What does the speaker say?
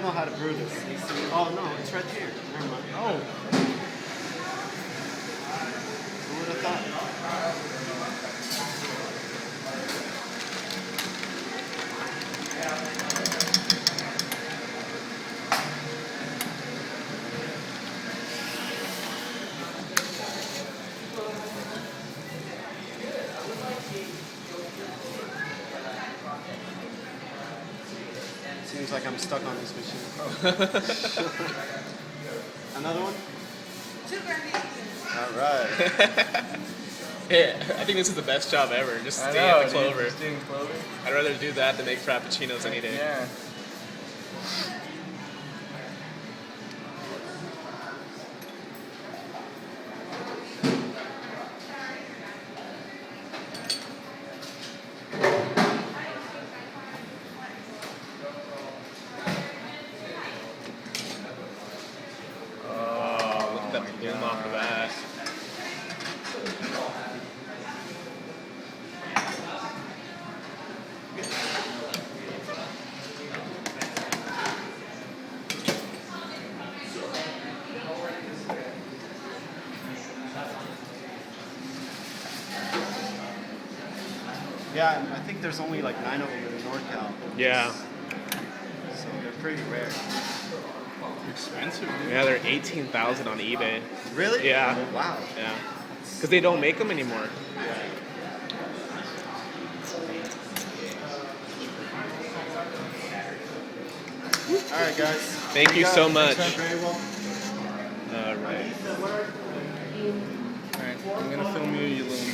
don't know how to brew this. Oh no, it's right here. Never mind. Oh. Who would have thought? Seems like I'm stuck on this machine. Another one? All right. Yeah, I think this is the best job ever. Just stay at the Clover. Just doing Clover. I'd rather do that than make frappuccinos any day. Yeah. Oh, look at that bloom off of that. Yeah, I think there's only like 9 of them in NorCal. Yeah. So they're pretty rare. Expensive, dude. Yeah, they're 18,000 on eBay. Really? Yeah. Wow. Yeah. Because they don't make them anymore. All right, guys. Thank you so much. Very well. All right. Alright, I'm gonna film you, you little